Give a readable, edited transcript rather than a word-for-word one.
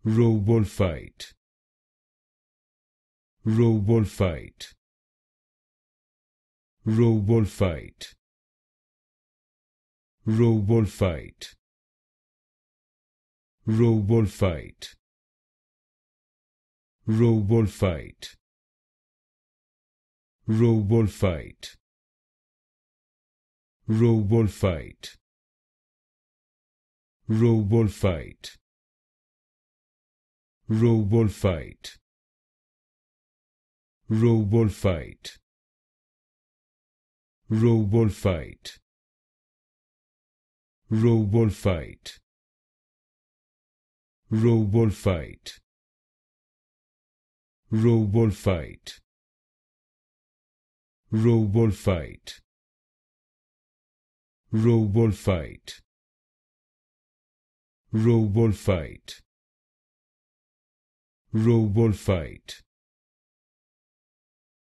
Wroewolfeite, Wroewolfeite, Wroewolfeite, Wroewolfeite, Wroewolfeite, Wroewolfeite, Wroewolfeite, Wroewolfeite, Wroewolfeite, Wroewolfeite, Wroewolfeite, Wroewolfeite, Wroewolfeite, Wroewolfeite, Wroewolfeite, Wroewolfeite, Wroewolfeite, Wroewolfeite, Wroewolfeite,